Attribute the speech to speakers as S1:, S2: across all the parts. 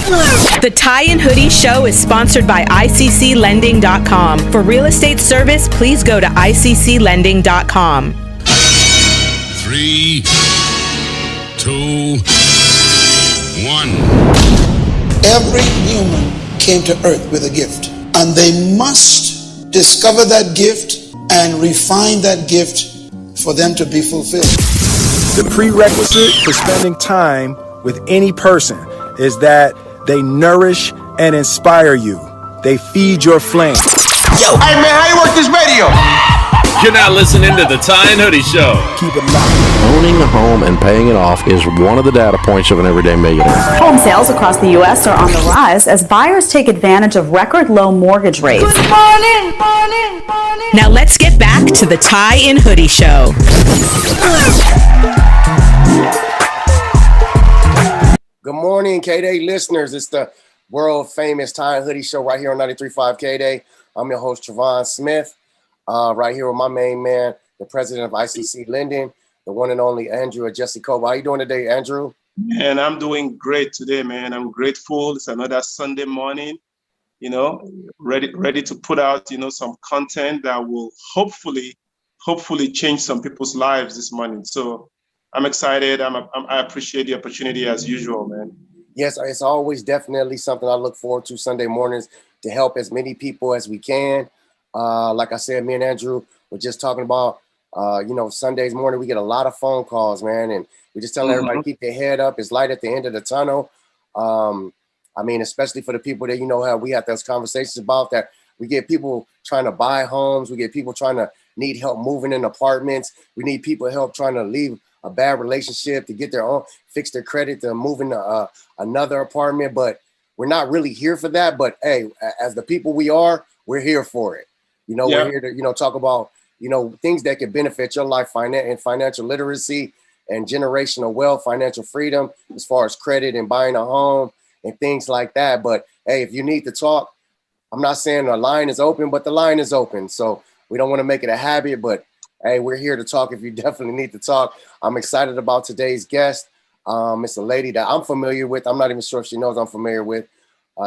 S1: The Tie and Hoodie Show is sponsored by ICCLending.com. For real estate service, please go to ICCLending.com.
S2: 3, 2, 1.
S3: Every human came to earth with a gift, and they must discover that gift and refine that gift for them to be fulfilled.
S4: The prerequisite for spending time with any person is that they nourish and inspire you. They feed your flame.
S5: Yo, hey man, how you work this radio?
S6: You're not listening to the Tie and Hoodie Show.
S4: Keep it locked.
S7: Owning a home and paying it off is one of the data points of an everyday millionaire.
S8: Home sales across the U.S. are on the rise as buyers take advantage of record low mortgage rates.
S1: Good morning. Now let's get back to the Tie and Hoodie Show.
S5: Good morning, K-Day listeners. It's the world famous Tie and Hoodie Show right here on 93.5 K-Day. I'm your host, Trevon Smith. Right here with my main man, the president of ICC Lending, the one and only Andrew Jesse Cole. How you doing today, Andrew?
S9: And I'm doing great today, man. I'm grateful. It's another Sunday morning, ready to put out, some content that will hopefully change some people's lives this morning. So I'm excited. I appreciate the opportunity as usual, man.
S5: Yes, it's always definitely something I look forward to Sunday mornings to help as many people as we can. Like I said, me and Andrew were just talking about, Sundays morning, we get a lot of phone calls, man. And we just telling everybody, keep their head up. It's light at the end of the tunnel. Especially for the people that, how we have those conversations about that. We get people trying to buy homes. We get people trying to need help moving in apartments. We need people help trying to leave a bad relationship to get their own, fix their credit to move into another apartment. But we're not really here for that. But hey, as the people we are, we're here for it. We're here to, talk about, things that can benefit your life, financial literacy and generational wealth, financial freedom, as far as credit and buying a home and things like that. But hey, if you need to talk, I'm not saying the line is open, but the line is open. So we don't want to make it a habit, but hey, we're here to talk if you definitely need to talk. I'm excited about today's guest. It's a lady that I'm familiar with. I'm not even sure if she knows I'm familiar with.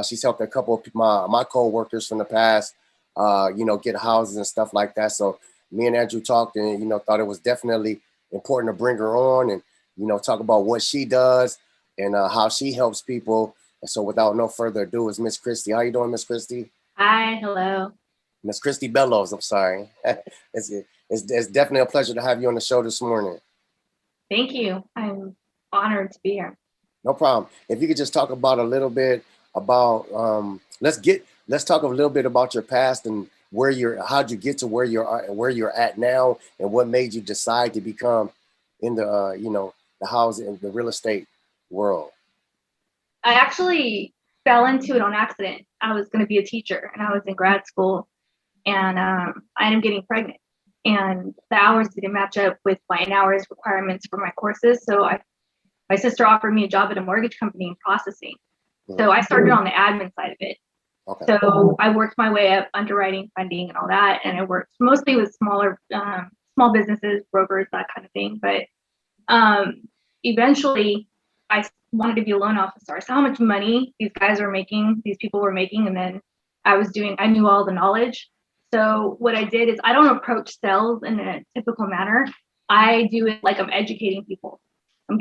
S5: She's helped a couple of my co-workers from the past, get houses and stuff like that. So me and Andrew talked and, thought it was definitely important to bring her on and, talk about what she does and how she helps people. And so without no further ado is Miss Kristie. How you doing, Miss Kristie?
S10: Hi, hello.
S5: Miss Kristie Bellows, I'm sorry. It's definitely a pleasure to have you on the show this morning.
S10: Thank you. I'm honored to be here.
S5: No problem. If you could just talk about a little bit about, let's talk a little bit about your past and how'd you get to where you're at now and what made you decide to become in the, the housing, the real estate world.
S10: I actually fell into it on accident. I was going to be a teacher and I was in grad school and I ended up getting pregnant and the hours didn't match up with my hours requirements for my courses. So my sister offered me a job at a mortgage company in processing. So I started on the admin side of it. Okay. So I worked my way up, underwriting, funding, and all that. And I worked mostly with small businesses, brokers, that kind of thing. But eventually, I wanted to be a loan officer. I saw how much money these people were making, and then I knew all the knowledge. So what I did is I don't approach sales in a typical manner. I do it like I'm educating people. I'm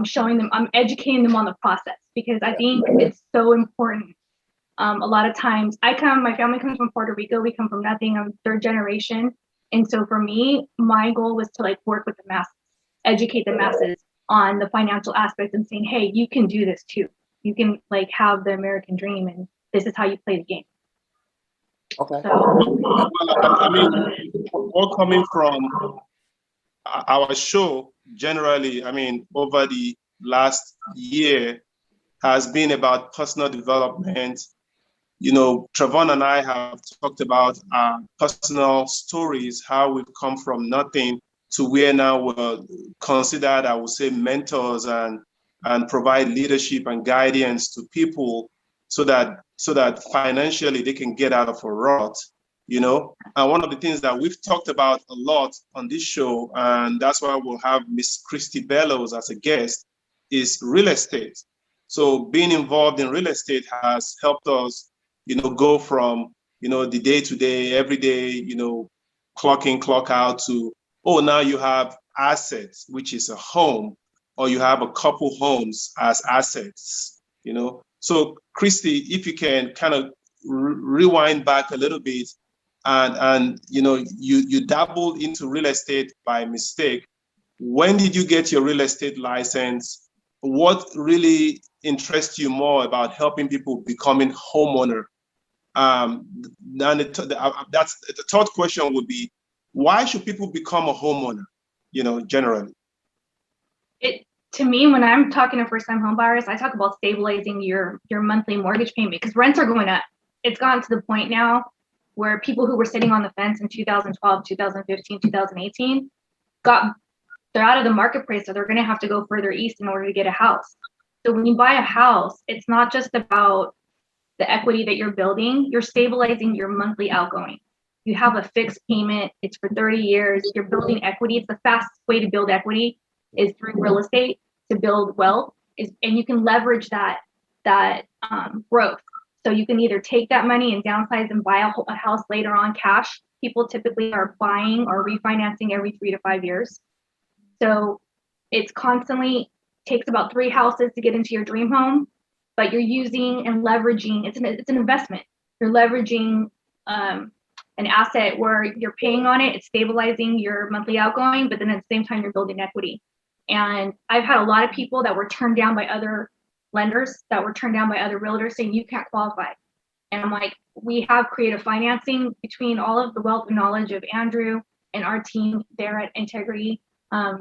S10: showing them, I'm educating them on the process because I think it's so important. A lot of times my family comes from Puerto Rico. We come from nothing. I'm third generation. And so for me, my goal was to work with the masses, educate the masses on the financial aspect and saying, hey, you can do this too. You can have the American dream and this is how you play the game.
S5: Okay.
S10: So,
S9: all coming from our show generally, over the last year has been about personal development. Trevon and I have talked about our personal stories, how we've come from nothing to where now we're considered, I would say, mentors and provide leadership and guidance to people so that financially they can get out of a rut, And one of the things that we've talked about a lot on this show, and that's why we'll have Miss Kristie Bellows as a guest, is real estate. So being involved in real estate has helped us, go from, the day to day, every day, clock in, clock out to, oh, now you have assets, which is a home, or you have a couple homes as assets, So Kristie, if you can kind of rewind back a little bit, and you dabbled into real estate by mistake. When did you get your real estate license? What really interests you more about helping people becoming homeowner? And that's the third question would be, why should people become a homeowner? Generally.
S10: To me, when I'm talking to first-time home buyers, I talk about stabilizing your monthly mortgage payment because rents are going up. It's gotten to the point now where people who were sitting on the fence in 2012, 2015, 2018 they're out of the marketplace, so they're going to have to go further east in order to get a house. So when you buy a house, it's not just about the equity that you're building, you're stabilizing your monthly outgoing. You have a fixed payment, it's for 30 years, you're building equity. It's the fastest way to build equity is through real estate to build wealth, and you can leverage that growth. So you can either take that money and downsize and buy a house later on cash. People typically are buying or refinancing every 3 to 5 years. So it's constantly takes about 3 houses to get into your dream home, but you're using and leveraging, it's an investment. You're leveraging an asset where you're paying on it, it's stabilizing your monthly outgoing, but then at the same time, you're building equity. And I've had a lot of people that were turned down by other lenders, that were turned down by other realtors saying you can't qualify. And I'm like, we have creative financing between all of the wealth and knowledge of Andrew and our team there at Integrity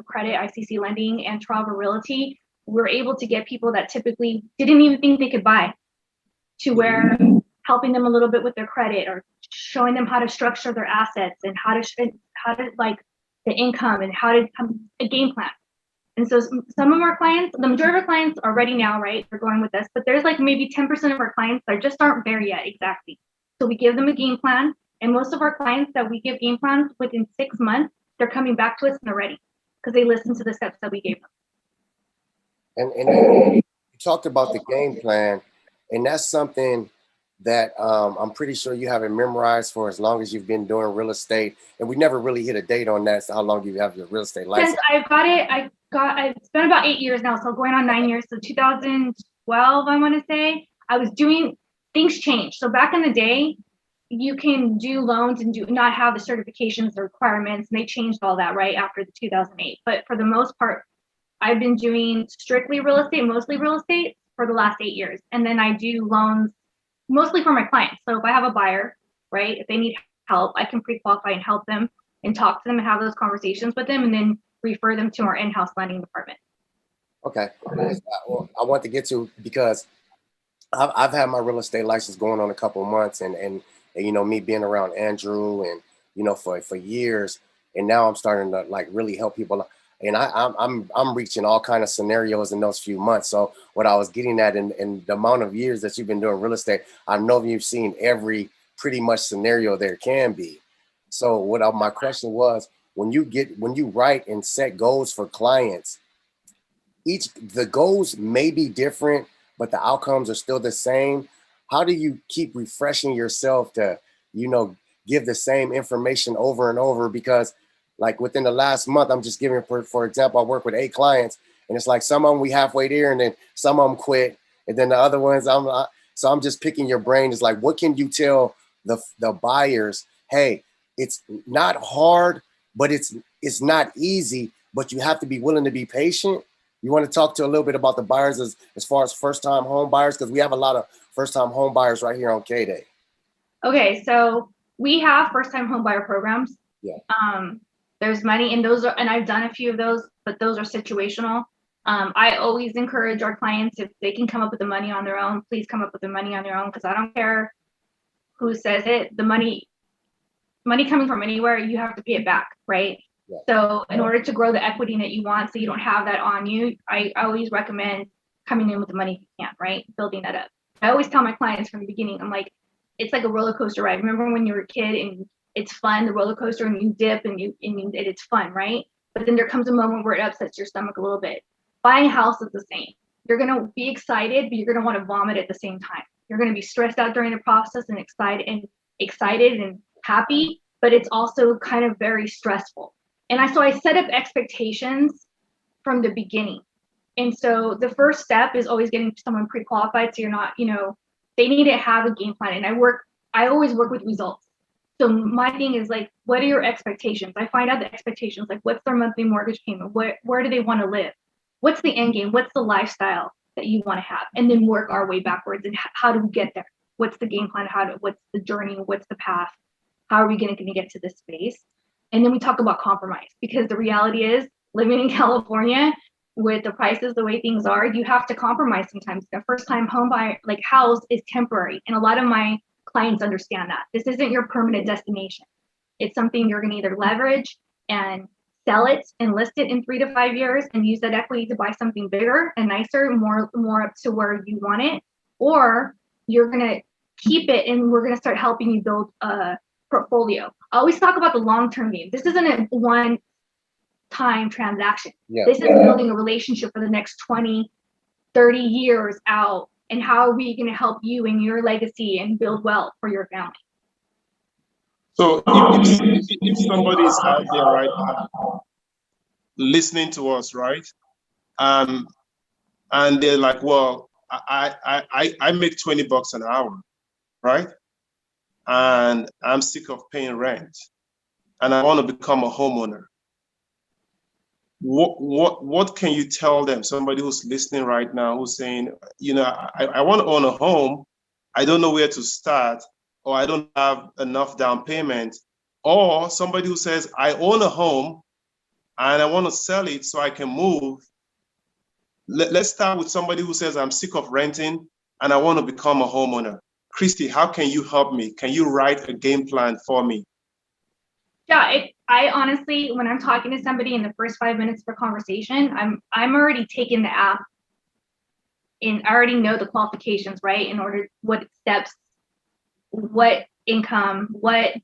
S10: Credit, ICC Lending, and Travel Realty. We're able to get people that typically didn't even think they could buy to where helping them a little bit with their credit or showing them how to structure their assets and how to like the income and how to a game plan. And so some of our clients, the majority of our clients are ready now, right? They're going with us, but there's like maybe 10% of our clients that just aren't there yet exactly. So we give them a game plan, and most of our clients that we give game plans within 6 months, they're coming back to us and they're ready because they listened to the steps that we gave them.
S5: And you talked about the game plan, and that's something that I'm pretty sure you haven't memorized for as long as you've been doing real estate. And we never really hit a date on that. So how long you have your real estate license?
S10: Since I've got it, it's been about 8 years now. So going on 9 years. So 2012, I want to say, I was doing, things changed. So back in the day, you can do loans and not have the certifications or requirements. And they changed all that right after the 2008. But for the most part, I've been doing strictly real estate, mostly real estate for the last 8 years. And then I do loans mostly for my clients. So if I have a buyer, right, if they need help, I can pre-qualify and help them and talk to them and have those conversations with them and then refer them to our in-house lending department.
S5: Okay. Well, I want to get to, because I've had my real estate license going on a couple of months and me being around Andrew and, for years. And now I'm starting to like really help people. And I'm reaching all kind of scenarios in those few months. So what I was getting at in the amount of years that you've been doing real estate, I know you've seen every pretty much scenario there can be. So my question was, when you write and set goals for clients, the goals may be different, but the outcomes are still the same. How do you keep refreshing yourself to, give the same information over and over? Because like within the last month, I'm just giving, for example, I work with 8 clients, and it's like some of them we halfway there, and then some of them quit, and then the other ones so I'm just picking your brain. It's like, what can you tell the buyers? Hey, it's not hard, but it's not easy, but you have to be willing to be patient. You want to talk to a little bit about the buyers as far as first-time home buyers, because we have a lot of first-time home buyers right here on K-Day.
S10: Okay, so we have first-time home buyer programs.
S5: Yeah.
S10: There's money, and I've done a few of those, but those are situational. I always encourage our clients, if they can come up with the money on their own, please come up with the money on their own, because I don't care who says it. The money coming from anywhere, you have to pay it back, right? Yeah. So in order to grow the equity that you want, so you don't have that on you, I always recommend coming in with the money if you can, right? Building that up. I always tell my clients from the beginning, I'm like, it's like a roller coaster ride. Remember when you were a kid and it's fun, the roller coaster, and you dip and it's fun, right? But then there comes a moment where it upsets your stomach a little bit. Buying a house is the same. You're going to be excited, but you're going to want to vomit at the same time. You're going to be stressed out during the process and excited and happy, but it's also kind of very stressful. And so I set up expectations from the beginning. And so the first step is always getting someone pre-qualified. So you're not, they need to have a game plan. And I always work with results. So my thing is like, what are your expectations? I find out the expectations, like what's their monthly mortgage payment? Where do they want to live? What's the end game? What's the lifestyle that you want to have? And then work our way backwards. And how do we get there? What's the game plan? What's the journey? What's the path? How are we going to get to this space? And then we talk about compromise, because the reality is, living in California with the prices the way things are, you have to compromise sometimes. The first time home buyer, like house, is temporary. And a lot of my clients understand that. This isn't your permanent destination. It's something you're going to either leverage and sell it and list it in 3 to 5 years and use that equity to buy something bigger and nicer, more up to where you want it, or you're going to keep it and we're going to start helping you build a portfolio. I always talk about the long-term game. This isn't a one-time transaction. Yeah. This is building a relationship for the next 20, 30 years out. And how are we going to help you in your legacy and build wealth for your family?
S9: So if somebody's out there right now listening to us, right, and they're like, well, I make $20 an hour, right, and I'm sick of paying rent, and I want to become a homeowner. What can you tell them? Somebody who's listening right now, who's saying, I want to own a home, I don't know where to start, or I don't have enough down payment, or somebody who says, I own a home and I want to sell it so I can move. Let's start with somebody who says, I'm sick of renting and I want to become a homeowner. Kristie, how can you help me? Can you write a game plan for me?
S10: Yeah, I honestly, when I'm talking to somebody in the first 5 minutes of a conversation, I'm already taking the app and I already know the qualifications, right? In order, what steps, what income, I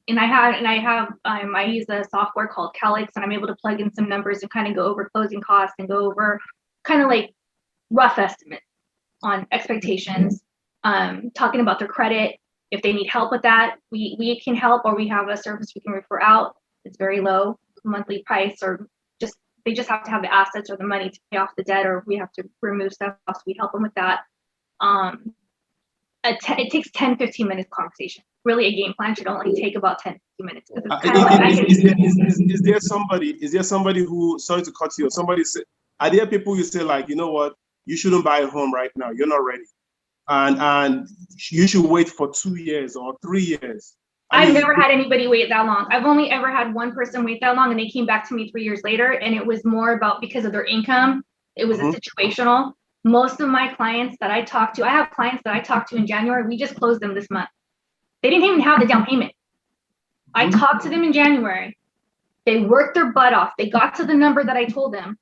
S10: use a software called Calix, and I'm able to plug in some numbers and kind of go over closing costs and go over kind of like rough estimates on expectations, talking about their credit. If they need help with that, we can help, or we have a service we can refer out. It's very low monthly price, or they just have to have the assets or the money to pay off the debt, or we have to remove stuff. So we help them with that. It takes 10-15 minutes conversation. Really, a game plan should only take about 10-15 minutes.
S9: Is there somebody who, sorry to cut you, are there people you say, like, you know what, you shouldn't buy a home right now, you're not ready, and you should wait for 2 years or 3 years?
S10: I've never had anybody wait that long. I've only ever had one person wait that long, and they came back to me 3 years later, and it was more about because of their income. It was a situational. Most of my clients that I talk to, I have clients that I talked to in January, we just closed them this month. They didn't even have the down payment. I talked to them in January. They worked their butt off. They got to the number that I told them.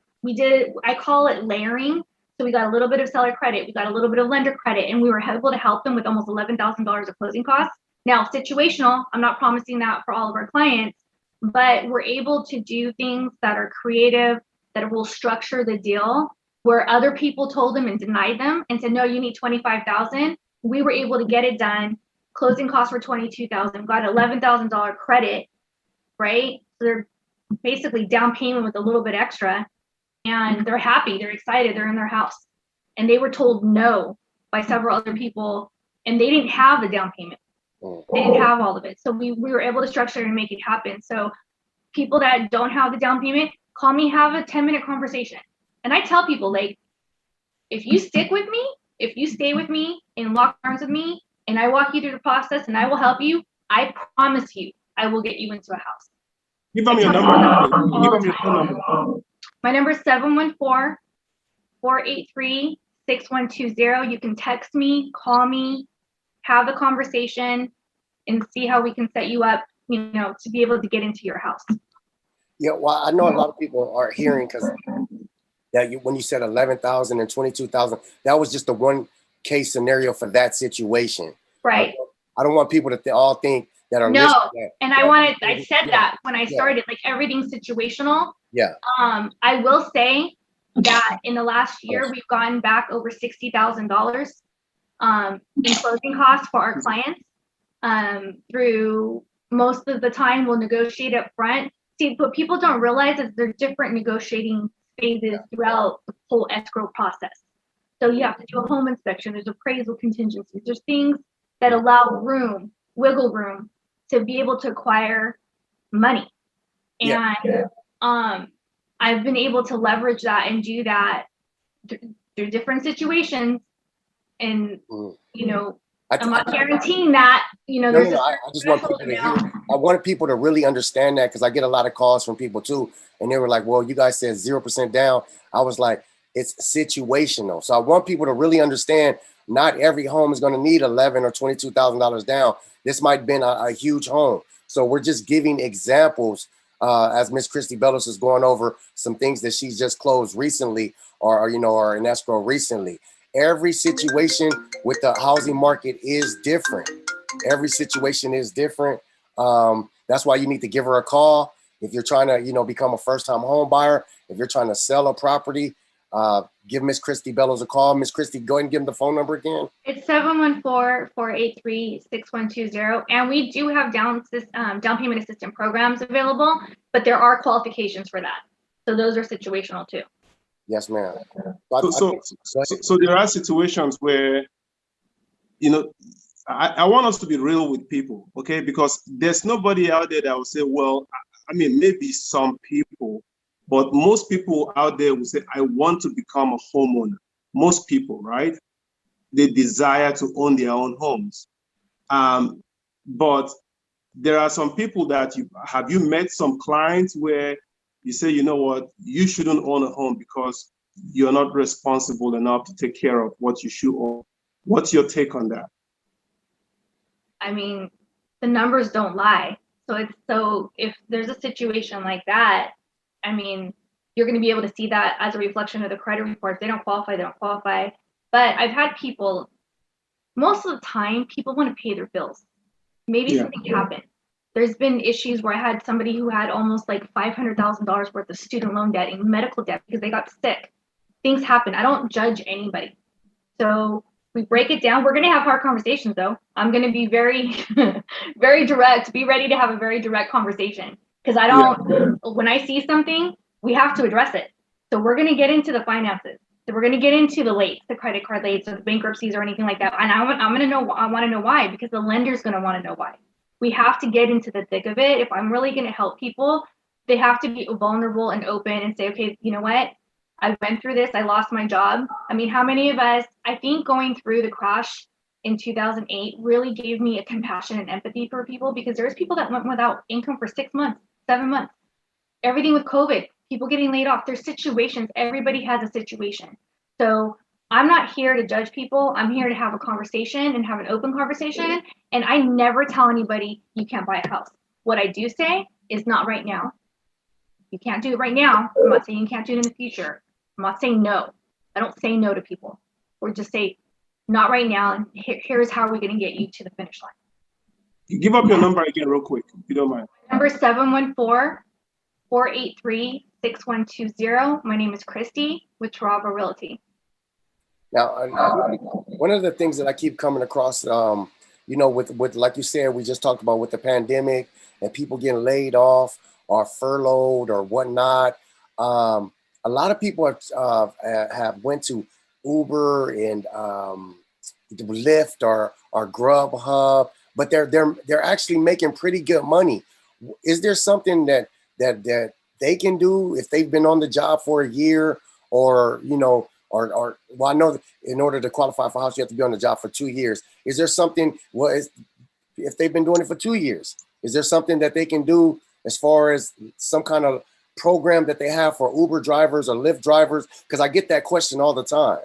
S10: I call it layering. So we got a little bit of seller credit, we got a little bit of lender credit, and we were able to help them with almost $11,000 of closing costs. Now, situational, I'm not promising that for all of our clients, but we're able to do things that are creative, that will structure the deal, where other people told them and denied them and said, no, you need $25,000. We were able to get it done. Closing costs were $22,000, got $11,000 credit, right? So they're basically down payment with a little bit extra, and they're happy, they're excited, they're in their house. And they were told no by several other people, and they didn't have the down payment. They didn't have all of it. So we were able to structure and make it happen. So people that don't have the down payment, call me, have a 10-minute conversation. And I tell people, like, if you stick with me, if you stay with me and lock arms with me, and I walk you through the process and I will help you, I promise you, I will get you into a house.
S9: Give them your number.
S10: My number is 714-483-6120. You can text me, call me, have the conversation, and see how we can set you up, to be able to get into your house.
S5: Yeah, well, I know a lot of people are hearing, because when you said 11,000 and 22,000, that was just the one case scenario for that situation.
S10: Right.
S5: I don't want people to all think that are
S10: no. And I said that when I started, like, everything's situational.
S5: Yeah.
S10: I will say, that in the last year, we've gotten back over $60,000 in closing costs for our clients. Through most of the time, we'll negotiate up front. See, what people don't realize is there's different negotiating phases throughout the whole escrow process. So you have to do a home inspection, there's appraisal contingencies, there's things that allow wiggle room to be able to acquire money. And I've been able to leverage that and do that through different situations. And, I'm not guaranteeing that, there's
S5: I just want people to hear. I wanted people to really understand that, because I get a lot of calls from people too, and they were like, well, you guys said 0% down. I was like, it's situational. So I want people to really understand not every home is going to need $11,000 or $22,000 down. This might have been a huge home. So we're just giving examples as Miss Kristie Bellows is going over some things that she's just closed recently or in escrow recently. Every situation with the housing market is different. Every situation is different. That's why you need to give her a call. If you're trying to, become a first-time home buyer, if you're trying to sell a property, give Miss Kristie Bellows a call. Miss Kristie, go ahead and give them the phone number again.
S10: It's 714-483-6120. And we do have down payment assistance programs available, but there are qualifications for that. So those are situational too.
S5: Yes, ma'am.
S9: So there are situations where, I want us to be real with people, okay? Because there's nobody out there that will say, well, maybe some people, but most people out there will say, I want to become a homeowner. Most people, right? They desire to own their own homes. But there are some people that have you met some clients where you say, you know what, you shouldn't own a home because you're not responsible enough to take care of what you should own. What's your take on that?
S10: The numbers don't lie. So if there's a situation like that, you're going to be able to see that as a reflection of the credit reports. They don't qualify, But I've had people, most of the time, people want to pay their bills. Maybe something happened. There's been issues where I had somebody who had almost like $500,000 worth of student loan debt and medical debt because they got sick. Things happen. I don't judge anybody. So we break it down. We're going to have hard conversations though. I'm going to be very, very direct. Be ready to have a very direct conversation because when I see something, we have to address it. So we're going to get into the finances. So we're going to get into the lates, the credit card lates or the bankruptcies or anything like that. And I want to know why, because the lender's going to want to know why. We have to get into the thick of it. If I'm really going to help people, they have to be vulnerable and open and say, okay, you know what? I went through this. I lost my job. How many of us, I think going through the crash in 2008 really gave me a compassion and empathy for people, because there's people that went without income for 6 months, 7 months, everything with COVID, people getting laid off. There's situations. Everybody has a situation. So I'm not here to judge people. I'm here to have a conversation and have an open conversation. And I never tell anybody you can't buy a house. What I do say is not right now. You can't do it right now. I'm not saying you can't do it in the future. I'm not saying no. I don't say no to people. Or just say, not right now. And here's how we're going to get you to the finish line.
S9: You give up your number again real quick, if you don't mind.
S10: Number 714-483-6120. My name is Kristie with Toronto Realty.
S5: Now, one of the things that I keep coming across, with like you said, we just talked about with the pandemic and people getting laid off or furloughed or whatnot. A lot of people have went to Uber and Lyft or Grubhub, but they're actually making pretty good money. Is there something that they can do if they've been on the job for a year, or well, I know in order to qualify for a house, you have to be on the job for 2 years. Is there something, if they've been doing it for 2 years, is there something that they can do as far as some kind of program that they have for Uber drivers or Lyft drivers? Because I get that question all the time.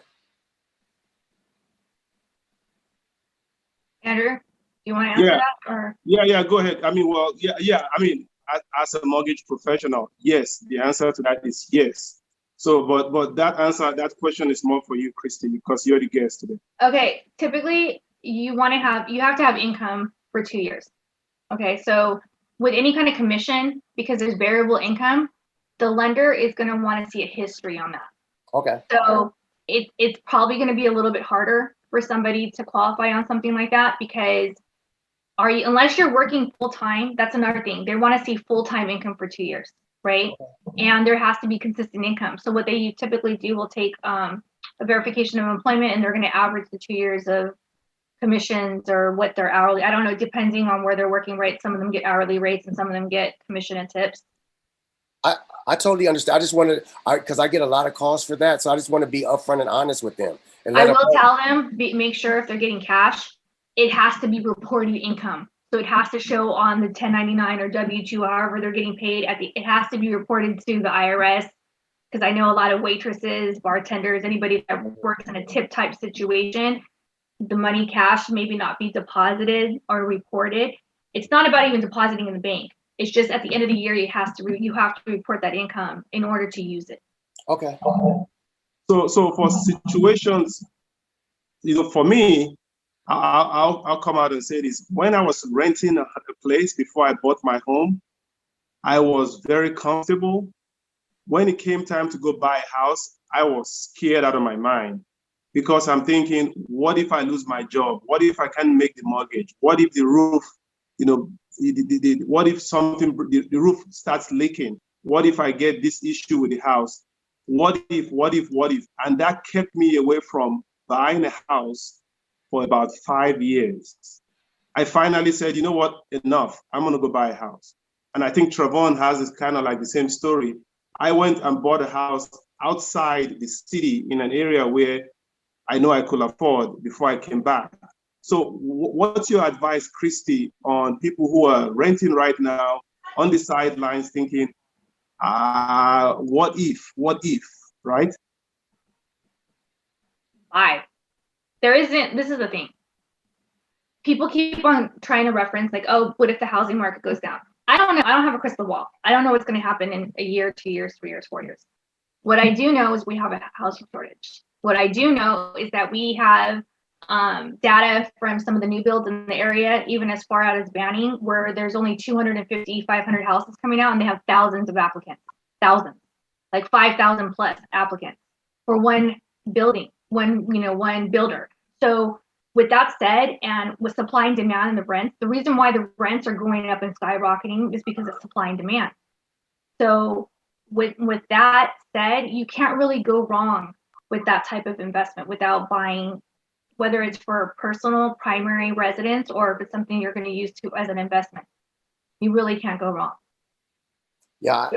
S10: Andrew, do you want to answer that? Or?
S9: Yeah, go ahead. As a mortgage professional, yes, the answer to that is yes. So, but that question is more for you, Kristie, because you're the guest today.
S10: Okay, typically you have to have income for 2 years. Okay, so with any kind of commission, because there's variable income, the lender is going to want to see a history on that.
S5: Okay.
S10: So it's probably going to be a little bit harder for somebody to qualify on something like that, because unless you're working full time, that's another thing. They want to see full time income for 2 years, right? And there has to be consistent income. So what they typically do will take a verification of employment, and they're going to average the 2 years of commissions or what their hourly, I don't know, depending on where they're working, right? Some of them get hourly rates and some of them get commission and tips.
S5: I totally understand. I just wanted, because I get a lot of calls for that. So I just want to be upfront and honest with them. And
S10: I will tell them, make sure if they're getting cash, it has to be reported income. So it has to show on the 1099 or W-2, however they're getting paid. It has to be reported to the IRS, because I know a lot of waitresses, bartenders, anybody that works in a tip type situation, the money cash maybe not be deposited or reported. It's not about even depositing in the bank. It's just at the end of the year, you have to report that income in order to use it.
S5: Okay.
S9: So for situations, for me, I'll come out and say this. When I was renting a place before I bought my home, I was very comfortable. When it came time to go buy a house, I was scared out of my mind, because I'm thinking, what if I lose my job? What if I can't make the mortgage? What if the roof, what if the roof starts leaking? What if I get this issue with the house? What if? And that kept me away from buying a house for about 5 years. I finally said, you know what, enough. I'm gonna go buy a house. And I think Trevon has this kind of like the same story. I went and bought a house outside the city in an area where I know I could afford before I came back. So what's your advice, Kristie, on people who are renting right now on the sidelines thinking, what if, right?
S10: This is the thing. People keep on trying to reference like, oh, what if the housing market goes down? I don't know. I don't have a crystal ball. I don't know what's going to happen in a year, 2 years, 3 years, 4 years. What I do know is we have a housing shortage. What I do know is that we have data from some of the new builds in the area, even as far out as Banning, where there's only 250, 500 houses coming out, and they have thousands of applicants, like 5,000 plus applicants for one building, one builder. So with that said, and with supply and demand and the rents, the reason why the rents are going up and skyrocketing is because of supply and demand. So with that said, you can't really go wrong with that type of investment without buying, whether it's for personal primary residence or if it's something you're going to use as an investment. You really can't go wrong.
S5: Yeah,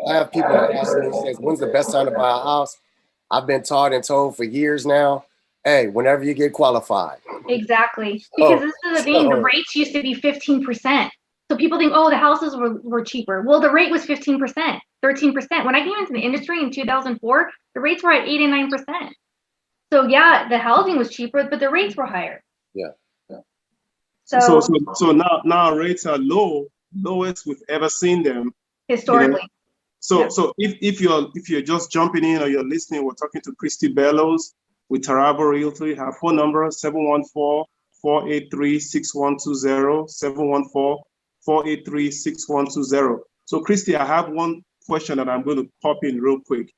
S5: I have people asking me, says, when's the best time to buy a house? I've been taught and told for years now, hey, whenever you get qualified.
S10: Exactly. Because this is the thing, the rates used to be 15%. So people think, oh, the houses were cheaper. Well, the rate was 15%, 13%. When I came into the industry in 2004, the rates were at 8 and 9%. So yeah, the housing was cheaper, but the rates were higher.
S5: Yeah.
S9: So now rates are lowest we've ever seen them
S10: historically.
S9: So if you're just jumping in or you're listening, we're talking to Kristie Bellows with Tarabo Realty. Her phone number 714-483-6120, 714-483-6120. So Kristie, I have one question that I'm going to pop in real quick.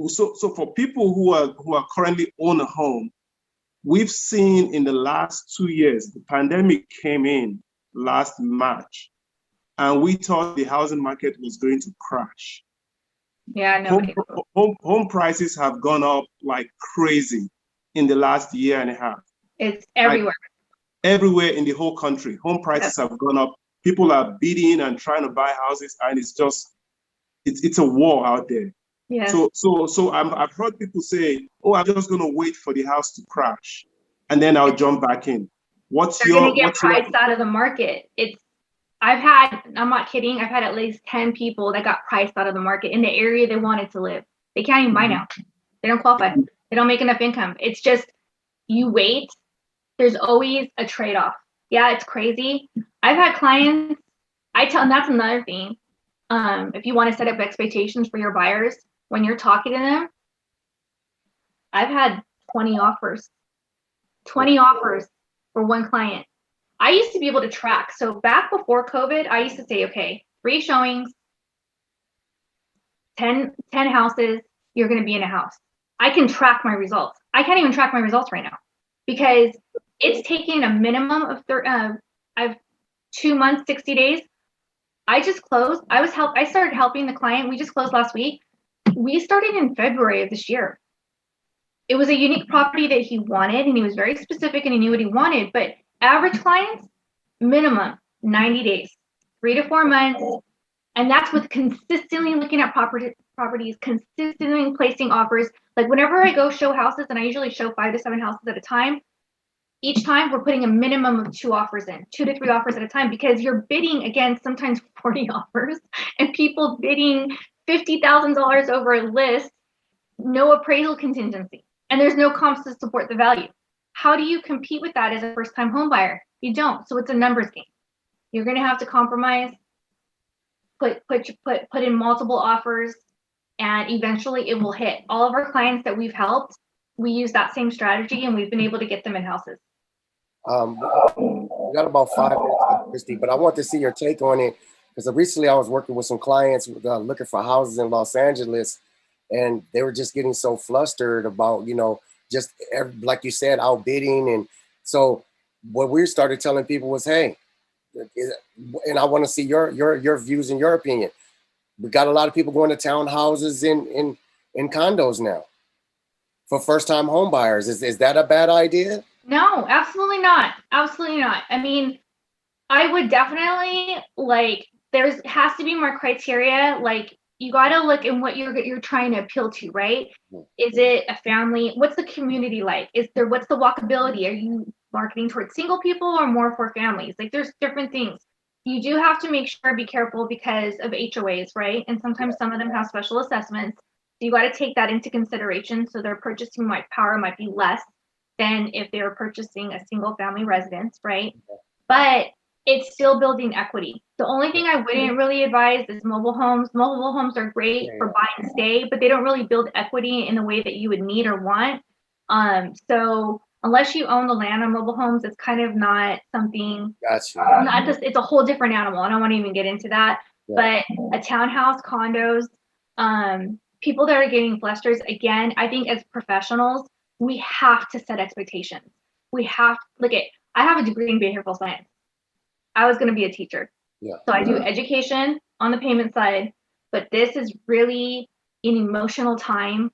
S9: So for people who are currently own a home, we've seen in the last 2 years, the pandemic came in last March, and we thought the housing market was going to crash.
S10: Yeah,
S9: home prices have gone up like crazy in the last year and a half.
S10: It's everywhere.
S9: Like, everywhere in the whole country, home prices have gone up. People are bidding and trying to buy houses, and it's a war out there.
S10: Yeah.
S9: So I've heard people say, "Oh, I'm just going to wait for the house to crash, and then I'll jump back in." They're
S10: going to get priced out of the market. I'm not kidding. I've had at least 10 people that got priced out of the market in the area they wanted to live. They can't even buy now. They don't qualify. They don't make enough income. It's just, you wait. There's always a trade-off. Yeah, it's crazy. I've had clients, and that's another thing. If you want to set up expectations for your buyers, when you're talking to them, I've had 20 offers for one client. I used to be able to track. So back before COVID, I used to say, okay, 3 showings, 10 houses, you're going to be in a house. I can track my results. I can't even track my results right now because it's taking a minimum of I've 2 months, 60 days. I just closed. I started helping the client. We just closed last week. We started in February of this year. It was a unique property that he wanted, and he was very specific and he knew what he wanted. But average clients, minimum 90 days, 3 to 4 months. And that's with consistently looking at properties, consistently placing offers. Like whenever I go show houses, and I usually show 5 to 7 houses at a time, each time we're putting a minimum of 2 offers in, 2 to 3 offers at a time, because you're bidding against sometimes 40 offers and people bidding $50,000 over a list, no appraisal contingency, and there's no comps to support the value. How do you compete with that as a first-time home buyer? You don't. So it's a numbers game. You're going to have to compromise, put in multiple offers, and eventually it will hit. All of our clients that we've helped, we use that same strategy, and we've been able to get them in houses.
S5: We got about 5 minutes, Kristie, but I want to see your take on it because recently I was working with some clients looking for houses in Los Angeles, and they were just getting so flustered about, just like you said, outbidding. And so what we started telling people was, hey, and I want to see your views and your opinion. We got a lot of people going to townhouses in condos now for first-time home buyers. Is that a bad idea?
S10: No, absolutely not. Absolutely not. I mean, I would definitely has to be more criteria. Like you got to look in what you're trying to appeal to, right? Is it a family? What's the community like? What's the walkability? Are you marketing towards single people or more for families? Like there's different things. You do have to make sure, be careful because of HOAs, right? And sometimes some of them have special assessments. So you got to take that into consideration. So their purchasing power might be less than if they were purchasing a single family residence, right? But it's still building equity. The only thing I wouldn't really advise is mobile homes. Mobile homes are great for buy and stay, but they don't really build equity in the way that you would need or want. So unless you own the land on mobile homes, it's kind of not something.
S5: Gotcha.
S10: It's a whole different animal. I don't want to even get into that. Yeah. But a townhouse, condos, people that are getting flustered, again, I think as professionals, we have to set expectations. We have I have a degree in behavioral science. I was going to be a teacher. Yeah. So I do education on the payment side, but this is really an emotional time.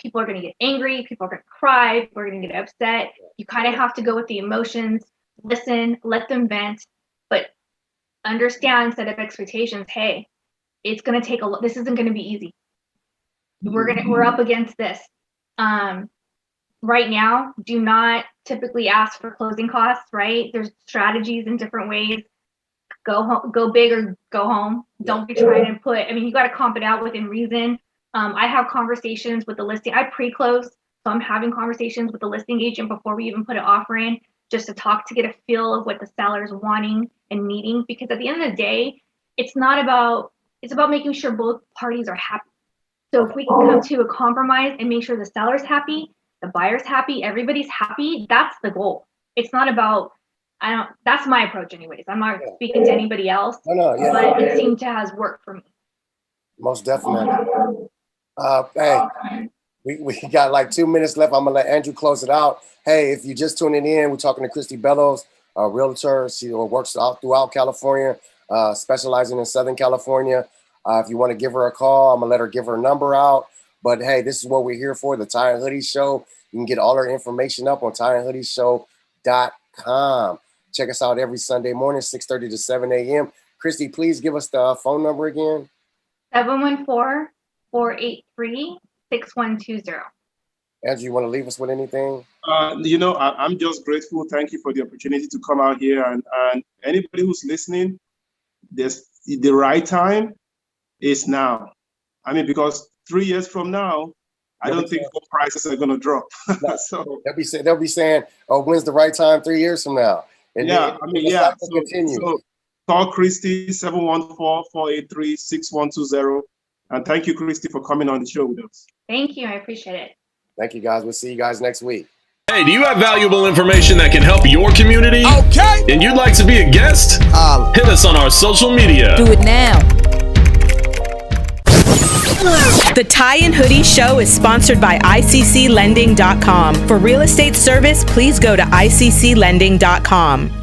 S10: People are going to get angry. People are going to cry. People are going to get upset. You kind of have to go with the emotions, listen, let them vent, but understand, set up expectations. Hey, it's going to take this isn't going to be easy. We're up against this. Right now, do not typically ask for closing costs, right? There's strategies in different ways. Go big or go home. Don't be trying to you got to comp it out within reason. I have conversations with the listing. I pre-close, so I'm having conversations with the listing agent before we even put an offer in, just to get a feel of what the seller's wanting and needing. Because at the end of the day, it's about making sure both parties are happy. So if we can come to a compromise and make sure the seller's happy, the buyer's happy, everybody's happy, that's the goal. It's not about, that's my approach anyways. I'm not speaking to anybody else, but it seemed to has worked for me.
S5: Most definitely. Hey, we got like 2 minutes left. I'm gonna let Andrew close it out. Hey, if you're just tuning in, we're talking to Kristie Bellows, a realtor. She works throughout California, specializing in Southern California. If you want to give her a call, I'm gonna let her give her number out. But hey, this is what we're here for, the Ty and Hoodie Show. You can get all our information up on tyandhoodieshow.com. Check us out every Sunday morning, 6:30 to 7 a.m. Kristie, please give us the phone number again.
S10: 714-483-6120.
S5: Andrew, you want to leave us with anything?
S9: I'm just grateful. Thank you for the opportunity to come out here. And anybody who's listening, the right time is now. Because 3 years from now, I don't think home prices are going to drop. So
S5: they'll be saying, "Oh, when's the right time 3 years from now?" And continue.
S9: So call Kristie 714-483-6120. And thank you, Kristie, for coming on the show with us.
S10: Thank you. I appreciate it.
S5: Thank you, guys. We'll see you guys next week.
S6: Hey, do you have valuable information that can help your community? Okay. And you'd like to be a guest? Hit us on our social media.
S1: Do it now. The Tie and Hoodie Show is sponsored by ICCLending.com. For real estate service, please go to ICCLending.com.